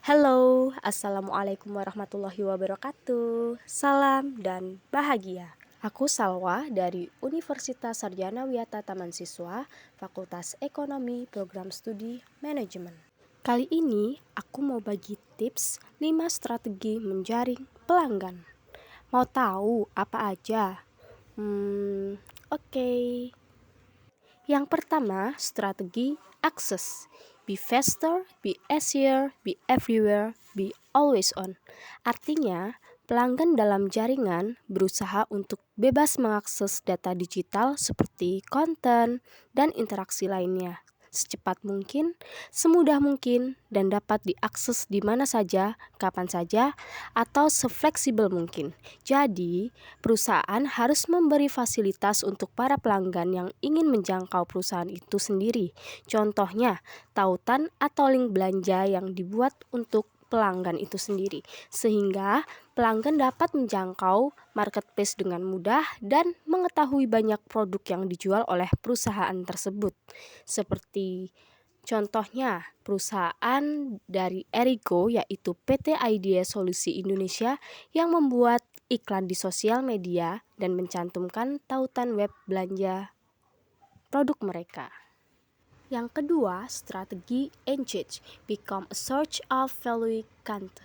Halo, Assalamualaikum warahmatullahi wabarakatuh. Salam dan bahagia. Aku Salwa dari Universitas Sarjana Wiyata Taman Siswa, Fakultas Ekonomi, Program Studi Manajemen. Kali ini aku mau bagi tips 5 strategi menjaring pelanggan. Mau tahu apa aja? Oke. Yang pertama, strategi akses. Be faster, be easier, be everywhere, be always on. Artinya, pelanggan dalam jaringan berusaha untuk bebas mengakses data digital seperti konten dan interaksi lainnya secepat mungkin, semudah mungkin, dan dapat diakses di mana saja, kapan saja, atau sefleksibel mungkin. Jadi, perusahaan harus memberi fasilitas untuk para pelanggan yang ingin menjangkau perusahaan itu sendiri. Contohnya, tautan atau link belanja yang dibuat untuk pelanggan itu sendiri, sehingga pelanggan dapat menjangkau marketplace dengan mudah dan mengetahui banyak produk yang dijual oleh perusahaan tersebut. Seperti contohnya perusahaan dari Erigo yaitu PT Idea Solusi Indonesia yang membuat iklan di sosial media dan mencantumkan tautan web belanja produk mereka. Yang kedua, strategi engage, become a source of value content.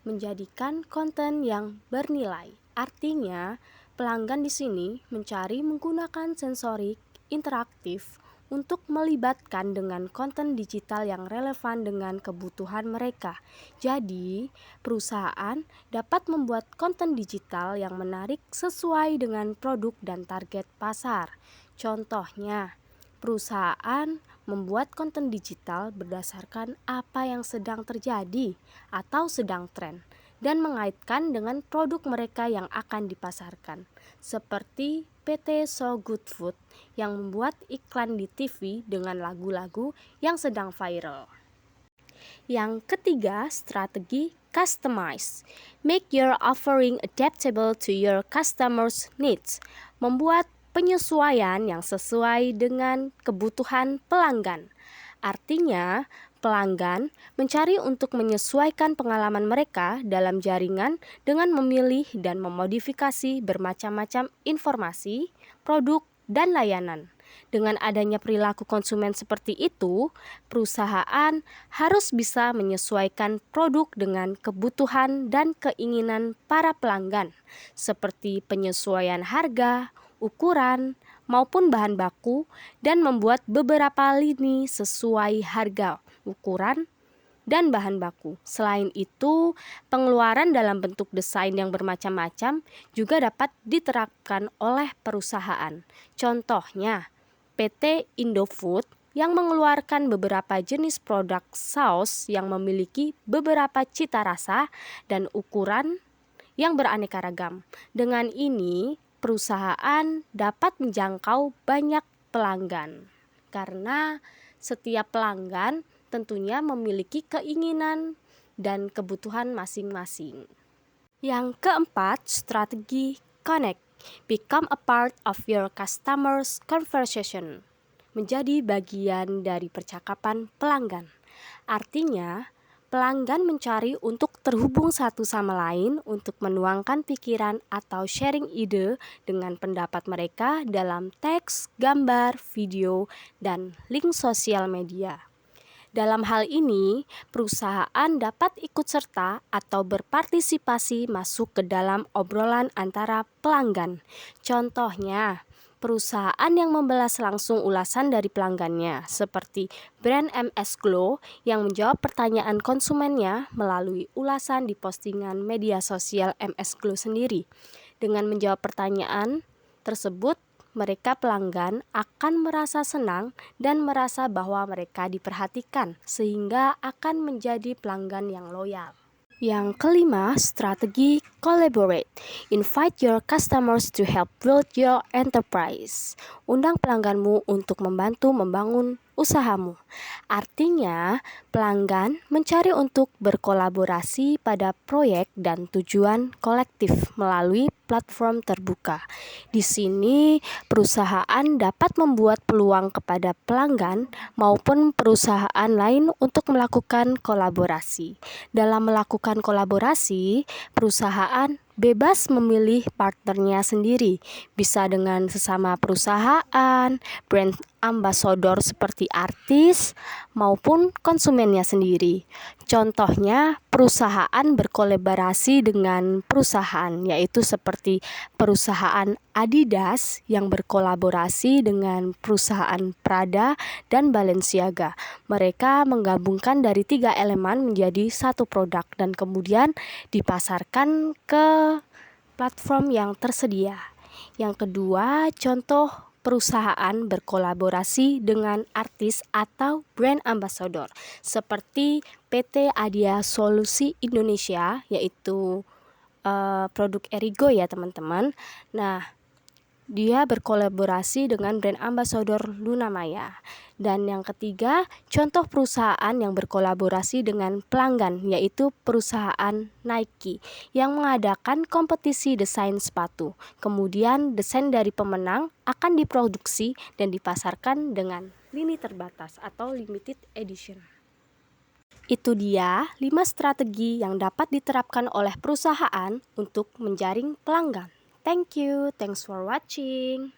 Menjadikan konten yang bernilai. Artinya, pelanggan di sini mencari menggunakan sensorik interaktif untuk melibatkan dengan konten digital yang relevan dengan kebutuhan mereka. Jadi, perusahaan dapat membuat konten digital yang menarik sesuai dengan produk dan target pasar. Contohnya, perusahaan membuat konten digital berdasarkan apa yang sedang terjadi atau sedang tren dan mengaitkan dengan produk mereka yang akan dipasarkan. Seperti PT So Good Food yang membuat iklan di TV dengan lagu-lagu yang sedang viral. Yang ketiga, strategi customize. Make your offering adaptable to your customers' needs. Membuat penyesuaian yang sesuai dengan kebutuhan pelanggan. Artinya, pelanggan mencari untuk menyesuaikan pengalaman mereka dalam jaringan dengan memilih dan memodifikasi bermacam-macam informasi, produk, dan layanan. Dengan adanya perilaku konsumen seperti itu, perusahaan harus bisa menyesuaikan produk dengan kebutuhan dan keinginan para pelanggan, seperti penyesuaian harga, ukuran, maupun bahan baku, dan membuat beberapa lini sesuai harga, ukuran, dan bahan baku. Selain itu, pengeluaran dalam bentuk desain yang bermacam-macam juga dapat diterapkan oleh perusahaan. Contohnya, PT Indofood yang mengeluarkan beberapa jenis produk saus yang memiliki beberapa cita rasa dan ukuran yang beraneka ragam. Dengan ini, perusahaan dapat menjangkau banyak pelanggan karena setiap pelanggan tentunya memiliki keinginan dan kebutuhan masing-masing. Yang keempat, strategi connect. Become a part of your customer's conversation. Menjadi bagian dari percakapan pelanggan. Artinya, pelanggan mencari untuk terhubung satu sama lain untuk menuangkan pikiran atau sharing ide dengan pendapat mereka dalam teks, gambar, video, dan link sosial media. Dalam hal ini, perusahaan dapat ikut serta atau berpartisipasi masuk ke dalam obrolan antara pelanggan. Contohnya, perusahaan yang membalas langsung ulasan dari pelanggannya, seperti brand MS Glow yang menjawab pertanyaan konsumennya melalui ulasan di postingan media sosial MS Glow sendiri. Dengan menjawab pertanyaan tersebut, mereka pelanggan akan merasa senang dan merasa bahwa mereka diperhatikan, sehingga akan menjadi pelanggan yang loyal. Yang kelima, strategi collaborate. Invite your customers to help build your enterprise. Undang pelangganmu untuk membantu membangun usahamu. Artinya, pelanggan mencari untuk berkolaborasi pada proyek dan tujuan kolektif melalui platform terbuka. Di sini, perusahaan dapat membuat peluang kepada pelanggan maupun perusahaan lain untuk melakukan kolaborasi. Dalam melakukan kolaborasi, perusahaan bebas memilih partnernya sendiri, bisa dengan sesama perusahaan, brand ambassador seperti artis, maupun konsumennya sendiri. Contohnya, perusahaan berkolaborasi dengan perusahaan, yaitu seperti perusahaan Adidas yang berkolaborasi dengan perusahaan Prada dan Balenciaga. Mereka menggabungkan dari 3 elemen menjadi satu produk dan kemudian dipasarkan ke platform yang tersedia. Yang kedua, contoh perusahaan berkolaborasi dengan artis atau brand ambassador seperti PT Adia Solusi Indonesia, yaitu produk Erigo ya teman-teman. Nah, dia berkolaborasi dengan brand ambassador Luna Maya. Dan yang ketiga, contoh perusahaan yang berkolaborasi dengan pelanggan, yaitu perusahaan Nike yang mengadakan kompetisi desain sepatu. Kemudian desain dari pemenang akan diproduksi dan dipasarkan dengan lini terbatas atau limited edition. Itu dia 5 strategi yang dapat diterapkan oleh perusahaan untuk menjaring pelanggan. Thank you, thanks for watching.